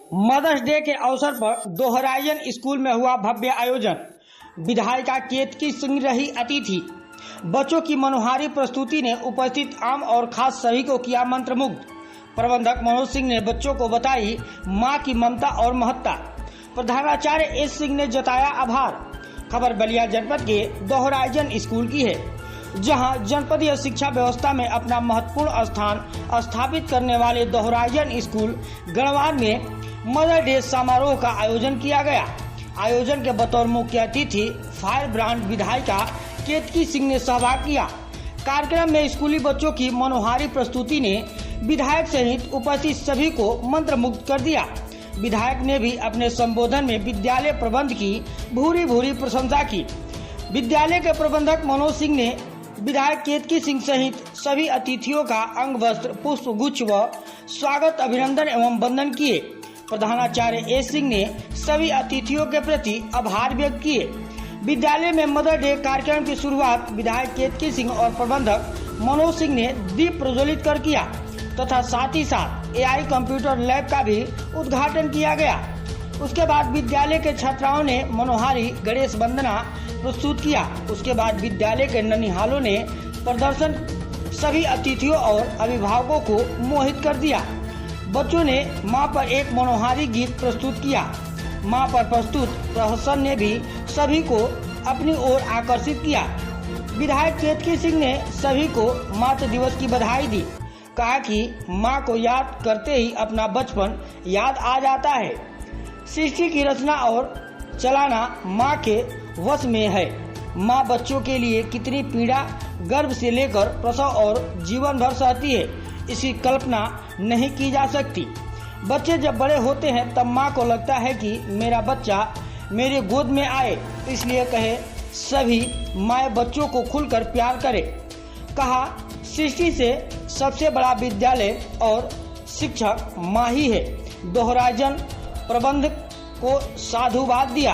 Mother's day के अवसर पर दोहराइजन स्कूल में हुआ भव्य आयोजन। विधायिका केतकी सिंह रही अतिथि। बच्चों की मनोहारी प्रस्तुति ने उपस्थित आम और खास सभी को किया मंत्रमुग्ध। प्रबंधक मनोज सिंह ने बच्चों को बताई मां की ममता और महत्ता। प्रधानाचार्य एस सिंह ने जताया आभार। खबर बलिया जनपद के दोहराइजन स्कूल की है, जहां जनपदीय शिक्षा व्यवस्था में अपना महत्वपूर्ण स्थान स्थापित करने वाले दोहराइजन स्कूल गणवार में मदर डे समारोह का आयोजन किया गया। आयोजन के बतौर मुख्य अतिथि फायर ब्रांड विधायिका केतकी सिंह ने सहभाग किया। कार्यक्रम में स्कूली बच्चों की मनोहारी प्रस्तुति ने विधायक सहित उपस्थित सभी को मंत्रमुग्ध कर दिया। विधायक ने भी अपने संबोधन में विद्यालय प्रबंध की भूरी भूरी प्रशंसा की। विद्यालय के प्रबंधक मनोज सिंह ने विधायक केतकी सिंह सहित सभी अतिथियों का अंग वस्त्र, पुष्प गुच्छ व स्वागत, अभिनंदन एवं वंदन किए। प्रधानाचार्य एस सिंह ने सभी अतिथियों के प्रति आभार व्यक्त किए। विद्यालय में मदर डे कार्यक्रम की शुरुआत विधायक केतकी सिंह और प्रबंधक मनोज सिंह ने दीप प्रज्वलित कर किया तथा साथ ही साथ एआई कंप्यूटर लैब का भी उद्घाटन किया गया। उसके बाद विद्यालय के छात्राओं ने मनोहारी गणेश वंदना प्रस्तुत किया। उसके बाद विद्यालय के ननिहालों ने प्रदर्शन सभी अतिथियों और अभिभावकों को मोहित कर दिया। बच्चों ने मां पर एक मनोहारी गीत प्रस्तुत किया। मां पर प्रस्तुत प्रहसन ने भी सभी को अपनी ओर आकर्षित किया। विधायक केतकी सिंह ने सभी को मातृ दिवस की बधाई दी। कहा कि मां को याद करते ही अपना बचपन याद आ जाता है। सृष्टि की रचना और चलाना मां के वश में है। मां बच्चों के लिए कितनी पीड़ा गर्भ से लेकर प्रसव और जीवन भर सहती है, इसकी कल्पना नहीं की जा सकती। बच्चे जब बड़े होते हैं तब मां को लगता है कि मेरा बच्चा मेरे गोद में आए, इसलिए कहे सभी माएँ बच्चों को खुलकर प्यार करें। कहा सृष्टि से सबसे बड़ा विद्यालय और शिक्षक मां ही है। दोहराइजन प्रबंधक को साधुवाद दिया।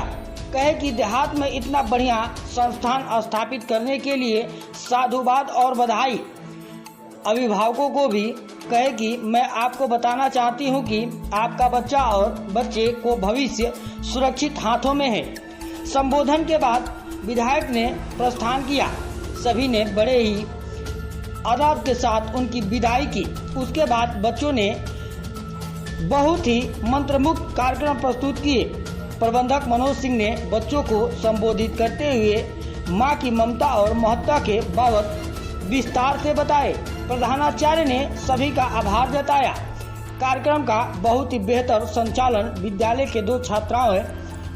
कहे कि देहात में इतना बढ़िया संस्थान स्थापित करने के लिए साधुवाद और बधाई। अभिभावकों को भी कहे कि मैं आपको बताना चाहती हूं कि आपका बच्चा और बच्चे को भविष्य सुरक्षित हाथों में है। संबोधन के बाद विधायक ने प्रस्थान किया। सभी ने बड़े ही आदर के साथ उनकी विदाई की। उसके बाद बच्चों ने बहुत ही मंत्रमुग्ध कार्यक्रम प्रस्तुत किए। प्रबंधक मनोज सिंह ने बच्चों को संबोधित करते हुए मां की ममता और महत्ता के बाबत विस्तार से बताए। प्रधानाचार्य ने सभी का आभार जताया। कार्यक्रम का बहुत ही बेहतर संचालन विद्यालय के दो छात्राओं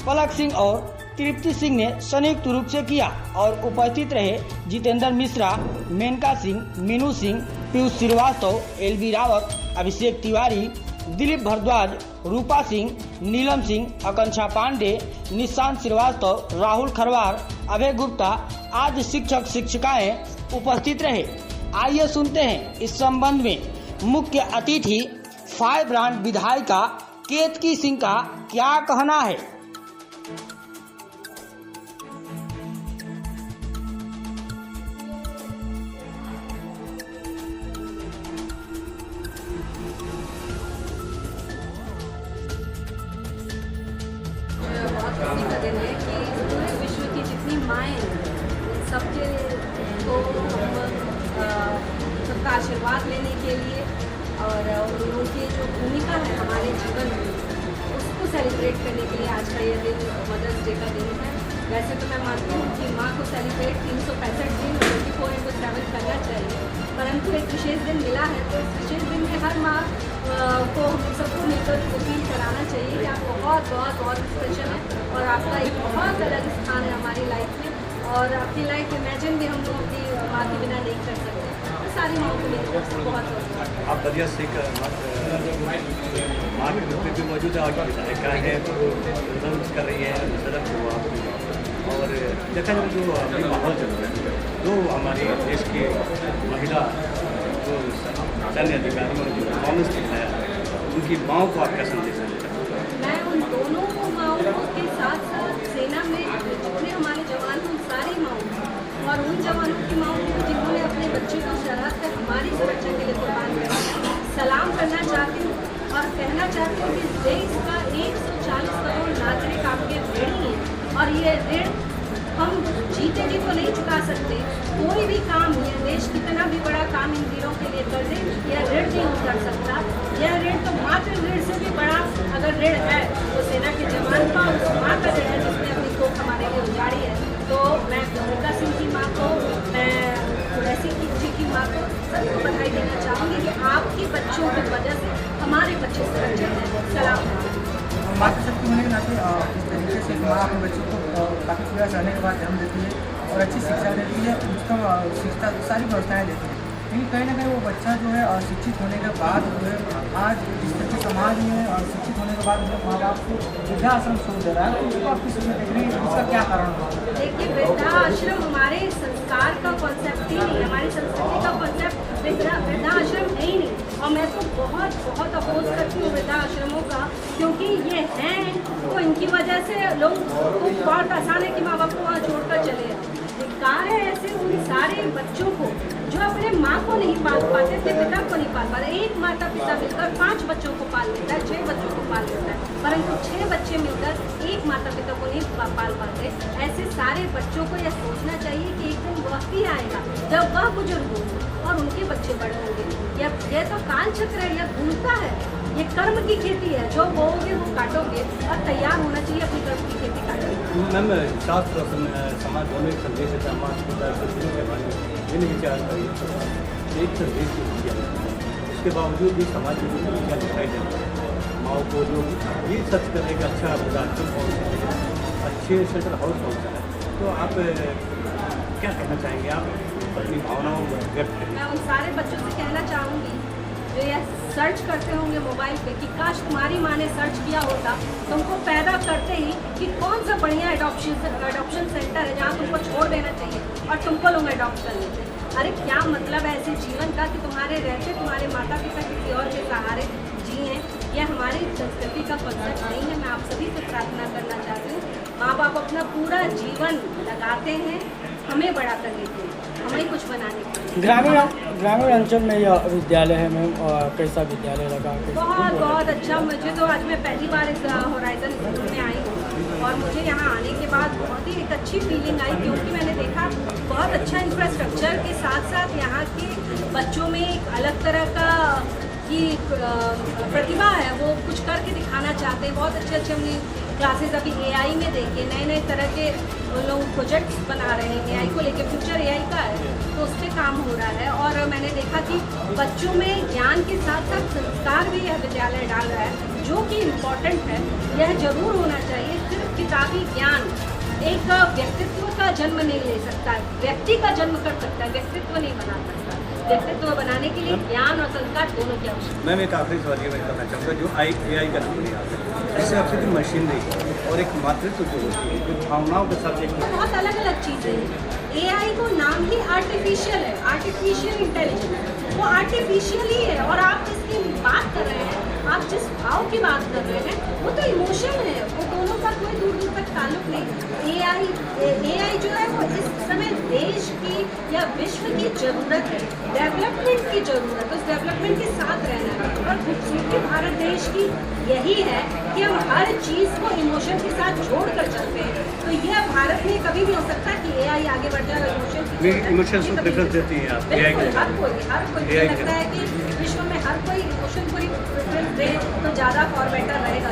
पलक सिंह और तृप्ति सिंह ने संयुक्त रूप से किया और उपस्थित रहे जितेंद्र मिश्रा, मेनका सिंह, मीनू सिंह, पीयूष श्रीवास्तव, एलबी रावत, अभिषेक तिवारी, दिलीप भारद्वाज, रूपा सिंह, नीलम सिंह, आकांक्षा पांडे, निशांत श्रीवास्तव, राहुल खरवार, अभय गुप्ता आदि शिक्षक शिक्षिकाएं उपस्थित रहे। आइए सुनते हैं इस संबंध में मुख्य अतिथि फायर ब्रांड विधायिका केतकी सिंह का क्या कहना है। बहुत खुशी का दिन है कि पूरे विश्व की जितनी माएँ सबके को सबका आशीर्वाद लेने के लिए और उनकी जो भूमिका है हमारे जीवन में उसको सेलिब्रेट करने के लिए आज का ये दिन मदर्स डे का दिन है। वैसे तो मैं मानती हूँ कि माँ को सेलिब्रेट 365 दिन 24/7 करना चाहिए, परंतु एक विशेष दिन मिला है तो इस विशेष दिन में हर माँ को सबको मिलकर फील कराना चाहिए कि आप बहुत बहुत बहुत स्पेशल है और आपका एक बहुत अलग स्थान है हमारी लाइफ में और आपकी लाइफ इमेजिन भी हम लोग अपनी माँ के बिना नहीं कर सकते। तो सारी माँ को मेरी तरफ से बहुत बहुत आप बलिया से माँ के रूप में भी मौजूद है, आपकी विधायिका है तो अनाउंस कर रही है सदन को और देखा जाए जो अभी माहौल चल रहा है, जो हमारे देश की महिला जो सैन्य अधिकारियों ने जो परफॉर्मेंस दिखाया उनकी माओ को आपका संदेश है। मैं उन दोनों माओं के साथ साथ सेना में जितने हमारे जवान हैं उन सारी माओं और उन जवानों की माओं को जिन्होंने अपने बच्चे को सरहद तक हमारी सुरक्षा के लिए कुर्बान किया, सलाम करना चाहती हूँ और कहना चाहती हूँ कि देश का और ये ऋण हम जीते जी तो नहीं चुका सकते। कोई भी काम ये देश कितना भी बड़ा काम इन वीरों के लिए कर दे, यह ऋण नहीं कर सकता। यह ऋण तो मात्र ऋण से भी बड़ा अगर ऋण है तो सेना के जवान का और उस माँ का ऋण है जिसने अपनी कोख हमारे लिए उजाड़ी है। तो मैं कविता सिंह की माँ को, मैं कुरैशी जी की माँ को सबको बधाई देना चाहूँगी कि आपकी बच्चों की वजह से हमारे बच्चे सुरक्षित हैं। सलाम। मातृशक्ति होने के नाते इस तरीके से माँ अपने बच्चों को काफ़ी प्रयास रहने के बाद जन्म देती है और अच्छी शिक्षा देती है, उसका शिक्षा सारी व्यवस्थाएँ देती है। लेकिन कहीं ना कहीं वो बच्चा जो है शिक्षित होने के बाद जो है आज जिस तरह के समाज में शिक्षित होने के बाद माँ बाप को वृद्धाश्रम छोड़ दे रहा है, तो उसको आप किस में देख रही है, इसका क्या कारण होगा? देखिए, वृद्धाश्रम हमारे संस्कार का कॉन्सेप्ट ही नहीं, हमारी संस्कृति का कॉन्सेप्ट वृद्धाश्रम है ही नहीं। और मैं तो बहुत अपोज करती हूँ वृद्धाश्रमों का, क्योंकि ये हैं तो इनकी वजह से लोग को बहुत आसान है कि माँ बाप को वहाँ छोड़कर चले जाए। धिक्कार है ऐसे उन सारे बच्चों को जो अपने माँ को नहीं पाल पाते, अपने पिता को नहीं पाल पाते। एक माता पिता मिलकर 5 बच्चों को पाल लेता है, 6 बच्चों को पाल लेता है, परंतु 6 बच्चे मिलकर एक माता पिता को नहीं पाल पाते। ऐसे सारे बच्चों को यह सोचना चाहिए कि एक दिन वक्त ही आएगा जब वह बुजुर्ग होंगे और उनके बच्चे बड़े होंगे। यह तो काल चक्र है, यह घूमता है, ये कर्म की खेती है, जो बोओगे वो काटोगे और तैयार होना चाहिए अपनी कर्म की खेती काटने। मैम, शास्त्र और समाज दोनों एक संदेश है, समाज के बारे में इन विचार करिए एक संदेश दिया जाता है। उसके बावजूद भी समाज में जो विचार दिखाई देता है, माओ को लोग ये सच करने का अच्छा वृद्धाश्रम पहुँचता है, अच्छे शेल्टर हाउस पहुँचता है। तो आप क्या कहना चाहेंगे, आप अपनी भावनाओं को व्यक्त करें? मैं उन सारे बच्चों से कहना चाहूँगी जो यह सर्च करते होंगे मोबाइल पे कि काश तुम्हारी माँ ने सर्च किया होता तुमको पैदा करते ही कि कौन सा बढ़िया अडॉप्शन सेंटर है जहाँ तुमको छोड़ देना चाहिए और तुमको लोग अडॉप्ट कर लेते। अरे क्या मतलब है ऐसे जीवन का कि तुम्हारे रहते तुम्हारे माता पिता किसी और के सहारे जिए। यह हमारी संस्कृति का कॉन्सेप्ट नहीं है। मैं आप सभी से प्रार्थना करना चाहती हूँ, माँ बाप अपना पूरा जीवन लगाते हैं हमें बड़ा करने के लिए, हमें कुछ बनाने के लिए। ग्रामीण अंचल में यह विद्यालय है मैम, और कैसा विद्यालय लगा? बहुत अच्छा। मुझे तो आज मैं पहली बार इस होराइजन स्कूल में आई हूँ और मुझे यहाँ आने के बाद बहुत ही एक अच्छी फीलिंग आई, क्योंकि मैंने देखा बहुत अच्छा इंफ्रास्ट्रक्चर के साथ साथ यहाँ के बच्चों में एक अलग तरह का की प्रतिभा है, वो कुछ करके दिखाना चाहते हैं। बहुत अच्छे हमने क्लासेस अभी AI में देखे, नए तरह के लोग प्रोजेक्ट्स बना रहे हैं AI को लेकर, फ्यूचर AI का है तो उस पर काम हो रहा है। और मैंने देखा कि बच्चों में ज्ञान के साथ साथ संस्कार भी यह विद्यालय डाल रहा है, जो कि इम्पोर्टेंट है। यह जरूर होना चाहिए। सिर्फ किताबी ज्ञान एक व्यक्तित्व का जन्म नहीं ले सकता, व्यक्ति का जन्म कर सकता है, व्यक्तित्व नहीं बना सकता। व्यक्तित्व बनाने के लिए ज्ञान और संस्कार दोनों की आवश्यकता है। मैम, एक आखिरी सवाल ये मैं करना चाहूँगा, जो AI का नाम लिया इससे आपसे जो मशीनरी और एक मातृत्व जो होती है, जो भावनाओं के साथ एक बहुत अलग अलग चीज़ें हैं। AI को नाम ही आर्टिफिशियल है, आर्टिफिशियल इंटेलिजेंस, वो आर्टिफिशियल ही है। और आप जिसकी बात कर रहे हैं, आप जिस भाव की बात कर रहे हैं, वो तो इमोशन है, वो दोनों का कोई दूर दूर तक ताल्लुक नहीं। AI जो है वो इस समय देश की या विश्व की जरूरत है, डेवलपमेंट की जरूरत है, उस डेवलपमेंट के साथ रहना है। और खूबसूरती भारत देश की यही है कि हम हर चीज़ को इमोशन के साथ जोड़ कर चलते हैं। तो यह भारत में कभी नहीं हो सकता कि AI आगे बढ़ जाए इमोशन को प्रेफरेंस देती हैं आप? हर कोई मुझे लगता है कि विश्व में हर कोई इमोशन को ही प्रेफरेंस दे तो ज़्यादा फॉर बेटर रहेगा।